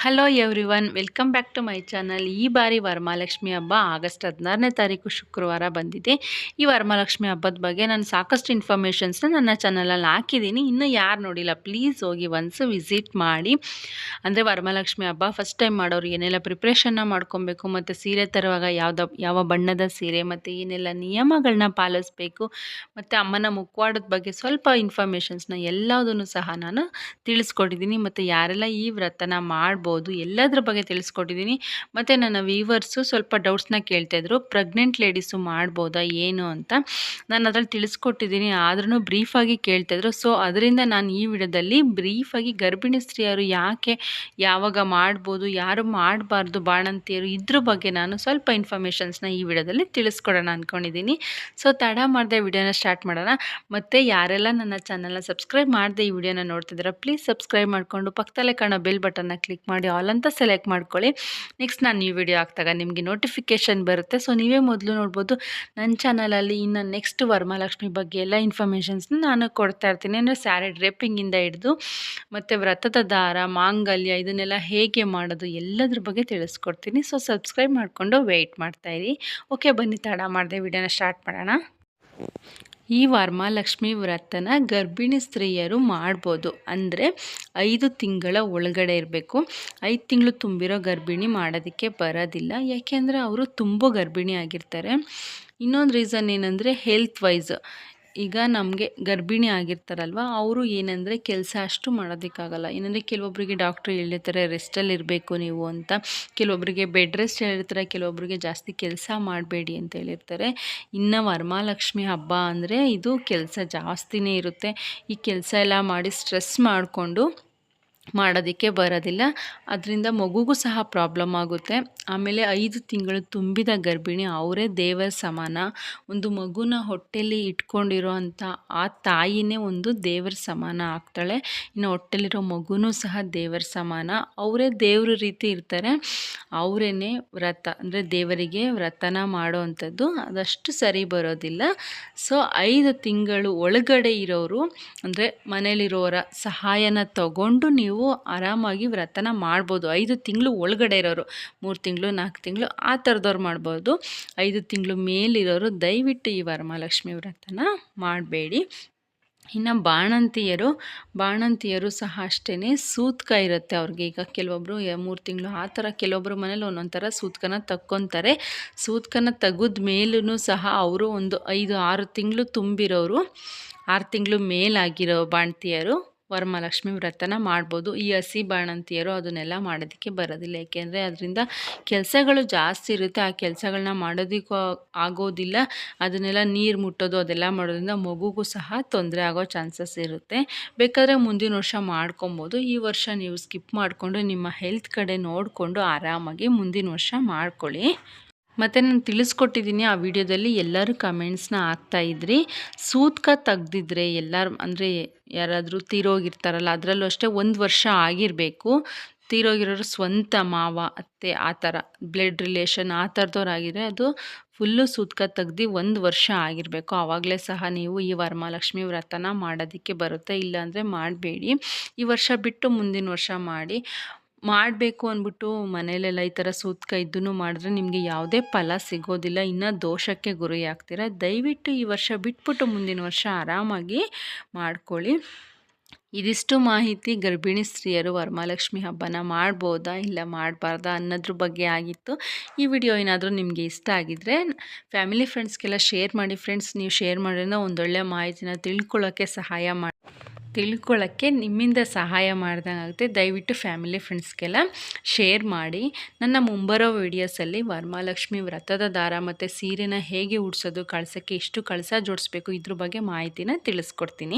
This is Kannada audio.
Hello everyone, welcome back to my channel. ಈ ಬಾರಿ ವರಮಹಾಲಕ್ಷ್ಮಿ ಹಬ್ಬ ಆಗಸ್ಟ್ 16ನೇ ತಾರೀಕು ಶುಕ್ರವಾರ ಬಂದಿದೆ. ಈ ವರಮಹಾಲಕ್ಷ್ಮಿ ಹಬ್ಬದ ಬಗ್ಗೆ ನಾನು ಸಾಕಷ್ಟು ಇನ್ಫಾರ್ಮೇಷನ್ಸ್ನ ನನ್ನ ಚಾನಲಲ್ಲಿ ಹಾಕಿದ್ದೀನಿ. ಇನ್ನೂ ಯಾರು ನೋಡಿಲ್ಲ ಪ್ಲೀಸ್ ಹೋಗಿ ಒನ್ಸ್ ವಿಸಿಟ್ ಮಾಡಿ. ಅಂದರೆ ವರಮಹಾಲಕ್ಷ್ಮಿ ಹಬ್ಬ ಫಸ್ಟ್ ಟೈಮ್ ಮಾಡೋರು ಏನೆಲ್ಲ ಪ್ರಿಪ್ರೇಷನ್ನ ಮಾಡ್ಕೊಬೇಕು, ಮತ್ತು ಸೀರೆ ತರುವಾಗ ಯಾವ ಬಣ್ಣದ ಸೀರೆ ಮತ್ತು ಏನೆಲ್ಲ ನಿಯಮಗಳನ್ನ ಪಾಲಿಸ್ಬೇಕು, ಮತ್ತು ಅಮ್ಮನ ಮುಖವಾಡದ ಬಗ್ಗೆ ಸ್ವಲ್ಪ ಇನ್ಫಾರ್ಮೇಷನ್ಸ್ನ ಎಲ್ಲದನ್ನು ಸಹ ನಾನು ತಿಳಿಸ್ಕೊಟ್ಟಿದ್ದೀನಿ. ಮತ್ತು ಯಾರೆಲ್ಲ ಈ ವ್ರತನ ಮಾಡ್ಬೋದು ಎಲ್ಲದ್ರ ಬಗ್ಗೆ ತಿಳಿಸ್ಕೊಟ್ಟಿದ್ದೀನಿ. ಮತ್ತು ನನ್ನ ವ್ಯೂವರ್ಸು ಸ್ವಲ್ಪ ಡೌಟ್ಸ್ನ ಕೇಳ್ತಾಯಿದ್ರು, ಪ್ರೆಗ್ನೆಂಟ್ ಲೇಡೀಸು ಮಾಡ್ಬೋದಾ ಏನು ಅಂತ. ನಾನು ಅದ್ರಲ್ಲಿ ತಿಳಿಸ್ಕೊಟ್ಟಿದ್ದೀನಿ, ಆದ್ರೂ ಬ್ರೀಫಾಗಿ ಕೇಳ್ತಾಯಿದ್ರು. ಸೊ ಅದರಿಂದ ನಾನು ಈ ವಿಡಿಯೋದಲ್ಲಿ ಬ್ರೀಫಾಗಿ ಗರ್ಭಿಣಿ ಸ್ತ್ರೀಯರು ಯಾಕೆ ಯಾವಾಗ ಮಾಡ್ಬೋದು, ಯಾರು ಮಾಡಬಾರ್ದು, ಬಾಣಂತಿಯರು ಇದ್ರ ಬಗ್ಗೆ ನಾನು ಸ್ವಲ್ಪ ಇನ್ಫಾರ್ಮೇಷನ್ಸ್ನ ಈ ವಿಡಿಯೋದಲ್ಲಿ ತಿಳಿಸ್ಕೊಡೋಣ ಅಂದ್ಕೊಂಡಿದ್ದೀನಿ. ಸೊ ತಡ ಮಾಡದೆ ವಿಡಿಯೋನ ಸ್ಟಾರ್ಟ್ ಮಾಡೋಣ. ಮತ್ತು ಯಾರೆಲ್ಲ ನನ್ನ ಚಾನಲ್ನ ಸಬ್ಸ್ಕ್ರೈಬ್ ಮಾಡದೆ ಈ ವಿಡಿಯೋನ ನೋಡ್ತಿದ್ದೀರಾ ಪ್ಲೀಸ್ ಸಬ್ಸ್ಕ್ರೈಬ್ ಮಾಡಿಕೊಂಡು ಪಕ್ಕದಲ್ಲೇ ಕಾಣೋ ಬೆಲ್ ಬಟನ್ನ ಕ್ಲಿಕ್ ಮಾಡಿ ಆಲ್ ಅಂತ ಸೆಲೆಕ್ಟ್ ಮಾಡ್ಕೊಳ್ಳಿ. ನೆಕ್ಸ್ಟ್ ನಾನು ಈ ವಿಡಿಯೋ ಹಾಕ್ದಾಗ ನಿಮಗೆ ನೋಟಿಫಿಕೇಷನ್ ಬರುತ್ತೆ. ಸೊ ನೀವೇ ಮೊದಲು ನೋಡ್ಬೋದು. ನನ್ನ ಚಾನಲಲ್ಲಿ ಇನ್ನು ನೆಕ್ಸ್ಟ್ ವರಮಹಾಲಕ್ಷ್ಮಿ ಬಗ್ಗೆ ಎಲ್ಲ ಇನ್ಫಾರ್ಮೇಷನ್ಸ್ನ ನಾನು ಕೊಡ್ತಾ ಇರ್ತೀನಿ. ಅಂದರೆ ಸ್ಯಾರಿ ಡ್ರೇಪಿಂಗಿಂದ ಹಿಡಿದು ಮತ್ತು ವ್ರತದ ದಾರ, ಮಾಂಗಲ್ಯ ಇದನ್ನೆಲ್ಲ ಹೇಗೆ ಮಾಡೋದು ಎಲ್ಲದ್ರ ಬಗ್ಗೆ ತಿಳಿಸ್ಕೊಡ್ತೀನಿ. ಸೊ ಸಬ್ಸ್ಕ್ರೈಬ್ ಮಾಡಿಕೊಂಡು ವೆಯ್ಟ್ ಮಾಡ್ತಾಯಿರಿ. ಓಕೆ, ಬನ್ನಿ ತಡ ಮಾಡದೆ ವಿಡಿಯೋನ ಸ್ಟಾರ್ಟ್ ಮಾಡೋಣ. ಈ ವರಮಹಾಲಕ್ಷ್ಮಿ ವ್ರತನ ಗರ್ಭಿಣಿ ಸ್ತ್ರೀಯರು ಮಾಡ್ಬೋದು. ಅಂದರೆ 5 ತಿಂಗಳ ಒಳಗಡೆ ಇರಬೇಕು. 5 ತಿಂಗಳು ತುಂಬಿರೋ ಗರ್ಭಿಣಿ ಮಾಡೋದಕ್ಕೆ ಬರೋದಿಲ್ಲ, ಯಾಕೆಂದರೆ ಅವರು ತುಂಬ ಗರ್ಭಿಣಿ ಆಗಿರ್ತಾರೆ. ಇನ್ನೊಂದು ರೀಸನ್ ಏನಂದರೆ ಹೆಲ್ತ್ ವೈಸ್, ಈಗ ನಮಗೆ ಗರ್ಭಿಣಿ ಆಗಿರ್ತಾರಲ್ವ, ಅವರು ಏನಂದರೆ ಕೆಲಸ ಅಷ್ಟು ಮಾಡೋದಕ್ಕಾಗಲ್ಲ. ಏನಂದರೆ ಕೆಲವೊಬ್ಬರಿಗೆ ಡಾಕ್ಟ್ರು ಹೇಳಿರ್ತಾರೆ ರೆಸ್ಟಲ್ಲಿ ಇರಬೇಕು ನೀವು ಅಂತ, ಕೆಲವೊಬ್ಬರಿಗೆ ಬೆಡ್ ರೆಸ್ಟ್ ಹೇಳಿರ್ತಾರೆ, ಕೆಲವೊಬ್ಬರಿಗೆ ಜಾಸ್ತಿ ಕೆಲಸ ಮಾಡಬೇಡಿ ಅಂತ ಹೇಳಿರ್ತಾರೆ. ಇನ್ನು ವರಮಹಾಲಕ್ಷ್ಮಿ ಹಬ್ಬ ಅಂದರೆ ಇದು ಕೆಲಸ ಜಾಸ್ತಿನೇ ಇರುತ್ತೆ. ಈ ಕೆಲಸ ಎಲ್ಲ ಮಾಡಿ ಸ್ಟ್ರೆಸ್ ಮಾಡಿಕೊಂಡು ಮಾಡೋದಕ್ಕೆ ಬರೋದಿಲ್ಲ. ಅದರಿಂದ ಮಗುಗೂ ಸಹ ಪ್ರಾಬ್ಲಮ್ ಆಗುತ್ತೆ. ಆಮೇಲೆ 5 ತಿಂಗಳು ತುಂಬಿದ ಗರ್ಭಿಣಿ ಅವರೇ ದೇವರ ಸಮಾನ. ಒಂದು ಮಗುನ ಹೊಟ್ಟೆಯಲ್ಲಿ ಇಟ್ಕೊಂಡಿರೋ ಅಂಥ ಆ ತಾಯಿನೇ ಒಂದು ದೇವರ ಸಮಾನ ಆಗ್ತಾಳೆ. ಇನ್ನು ಹೊಟ್ಟೆಲಿರೋ ಮಗುನೂ ಸಹ ದೇವರ ಸಮಾನ. ಅವರೇ ದೇವ್ರ ರೀತಿ ಇರ್ತಾರೆ. ಅವರೇ ವ್ರತ ಅಂದರೆ ದೇವರಿಗೆ ವ್ರತನ ಮಾಡೋ ಅಂಥದ್ದು ಅದಷ್ಟು ಸರಿ ಬರೋದಿಲ್ಲ. ಸೊ 5 ತಿಂಗಳು ಒಳಗಡೆ ಇರೋರು ಅಂದರೆ ಮನೇಲಿರೋರ ಸಹಾಯನ ತಗೊಂಡು ನೀವು ಆರಾಮಾಗಿ ವ್ರತನ ಮಾಡ್ಬೋದು. 5 ತಿಂಗಳು ಒಳಗಡೆ ಇರೋರು, 3 ತಿಂಗಳು 4 ತಿಂಗಳು ಆ ಥರದವ್ರು ಮಾಡ್ಬೋದು. 5 ತಿಂಗಳು ಮೇಲಿರೋರು ದಯವಿಟ್ಟು ಈ ವರಮಹಾಲಕ್ಷ್ಮಿ ವ್ರತನ ಮಾಡಬೇಡಿ. ಇನ್ನು ಬಾಣಂತಿಯರು ಸಹ ಅಷ್ಟೇ ಸೂತ್ಕ ಇರುತ್ತೆ ಅವ್ರಿಗೆ. ಈಗ ಕೆಲವೊಬ್ಬರು 3 ತಿಂಗಳು ಆ ಥರ, ಕೆಲವೊಬ್ಬರು ಮನೇಲಿ ಒಂದೊಂದು ಥರ ಸೂತ್ಕನ ತಕ್ಕೊತಾರೆ. ಸೂತ್ಕನ ತೆಗೆದ ಮೇಲೂ ಸಹ ಅವರು ಒಂದು 5-6 ತಿಂಗಳು ತುಂಬಿರೋರು, 6 ತಿಂಗಳು ಮೇಲಾಗಿರೋ ಬಾಣಂತಿಯರು ವರಮಹಾಲಕ್ಷ್ಮಿ ವ್ರತನ ಮಾಡ್ಬೋದು. ಈ ಹಸಿ ಬಾಣಂತಿಯರು ಅದನ್ನೆಲ್ಲ ಮಾಡೋದಕ್ಕೆ ಬರೋದಿಲ್ಲ, ಏಕೆಂದರೆ ಅದರಿಂದ ಕೆಲಸಗಳು ಜಾಸ್ತಿ ಇರುತ್ತೆ. ಆ ಕೆಲಸಗಳನ್ನ ಮಾಡೋದಕ್ಕೂ ಆಗೋದಿಲ್ಲ. ಅದನ್ನೆಲ್ಲ ನೀರು ಮುಟ್ಟೋದು ಅದೆಲ್ಲ ಮಾಡೋದ್ರಿಂದ ಮಗುಗೂ ಸಹ ತೊಂದರೆ ಆಗೋ ಚಾನ್ಸಸ್ ಇರುತ್ತೆ. ಬೇಕಾದರೆ ಮುಂದಿನ ವರ್ಷ ಮಾಡ್ಕೊಬೋದು. ಈ ವರ್ಷ ನೀವು ಸ್ಕಿಪ್ ಮಾಡಿಕೊಂಡು ನಿಮ್ಮ ಹೆಲ್ತ್ ಕಡೆ ನೋಡಿಕೊಂಡು ಆರಾಮಾಗಿ ಮುಂದಿನ ವರ್ಷ ಮಾಡ್ಕೊಳ್ಳಿ. ಮತ್ತು ನಾನು ತಿಳಿಸ್ಕೊಟ್ಟಿದ್ದೀನಿ ಆ ವಿಡಿಯೋದಲ್ಲಿ, ಎಲ್ಲರೂ ಕಮೆಂಟ್ಸ್ನ ಹಾಕ್ತಾಯಿದ್ರಿ. ಸೂತ್ಕ ತೆಗ್ದಿದ್ರೆ ಎಲ್ಲರೂ ಅಂದರೆ ಯಾರಾದರೂ ತೀರೋಗಿರ್ತಾರಲ್ಲ, ಅದರಲ್ಲೂ ಅಷ್ಟೇ 1 ವರ್ಷ ಆಗಿರಬೇಕು. ತೀರೋಗಿರೋರು ಸ್ವಂತ ಮಾವ, ಅತ್ತೆ ಆ ಥರ ಬ್ಲಡ್ ರಿಲೇಷನ್ ಆ ಥರದವ್ರಾಗಿದ್ರೆ ಅದು ಫುಲ್ಲು ಸೂತ್ಕ ತೆಗ್ದು 1 ವರ್ಷ ಆಗಿರಬೇಕು. ಆವಾಗಲೇ ಸಹ ನೀವು ಈ ವರಮಹಾಲಕ್ಷ್ಮಿ ವ್ರತನ ಮಾಡೋದಕ್ಕೆ ಬರುತ್ತೆ. ಇಲ್ಲಾಂದರೆ ಮಾಡಬೇಡಿ. ಈ ವರ್ಷ ಬಿಟ್ಟು ಮುಂದಿನ ವರ್ಷ ಮಾಡಬೇಕು ಅಂದ್ಬಿಟ್ಟು ಮನೇಲೆಲ್ಲ ಈ ಥರ ಸೂತ್ಕ ಇದ್ದೂ ಮಾಡಿದ್ರೆ ನಿಮಗೆ ಯಾವುದೇ ಫಲ ಸಿಗೋದಿಲ್ಲ, ಇನ್ನು ದೋಷಕ್ಕೆ ಗುರಿ ಆಗ್ತೀರ. ದಯವಿಟ್ಟು ಈ ವರ್ಷ ಬಿಟ್ಬಿಟ್ಟು ಮುಂದಿನ ವರ್ಷ ಆರಾಮಾಗಿ ಮಾಡ್ಕೊಳ್ಳಿ. ಇದಿಷ್ಟು ಮಾಹಿತಿ ಗರ್ಭಿಣಿ ಸ್ತ್ರೀಯರು ವರಮಹಾಲಕ್ಷ್ಮಿ ಹಬ್ಬನ ಮಾಡ್ಬೋದಾ ಇಲ್ಲ ಮಾಡಬಾರ್ದಾ ಅನ್ನೋದ್ರ ಬಗ್ಗೆ ಆಗಿತ್ತು. ಈ ವಿಡಿಯೋ ಏನಾದರೂ ನಿಮಗೆ ಇಷ್ಟ ಆಗಿದ್ದರೆ ಫ್ಯಾಮಿಲಿ ಫ್ರೆಂಡ್ಸ್ಗೆಲ್ಲ ಶೇರ್ ಮಾಡಿ. ಫ್ರೆಂಡ್ಸ್, ನೀವು ಶೇರ್ ಮಾಡೋದ್ರಿಂದ ಒಂದೊಳ್ಳೆ ಮಾಹಿತಿನ ತಿಳ್ಕೊಳ್ಳೋಕ್ಕೆ ನಿಮ್ಮಿಂದ ಸಹಾಯ ಮಾಡ್ದಂಗೆ ಆಗುತ್ತೆ. ದಯವಿಟ್ಟು ಫ್ಯಾಮಿಲಿ ಫ್ರೆಂಡ್ಸ್ಗೆಲ್ಲ ಶೇರ್ ಮಾಡಿ. ನನ್ನ ಮುಂಬರೋ ವೀಡಿಯೋಸಲ್ಲಿ ವರಮಹಾಲಕ್ಷ್ಮಿ ವ್ರತದ ದಾರ ಮತ್ತು ಸೀರೆನ ಹೇಗೆ ಉಡ್ಸೋದು, ಕಳಸಕ್ಕೆ ಎಷ್ಟು ಕಳಸ ಜೋಡಿಸ್ಬೇಕು ಇದ್ರ ಬಗ್ಗೆ ಮಾಹಿತಿನ ತಿಳಿಸ್ಕೊಡ್ತೀನಿ.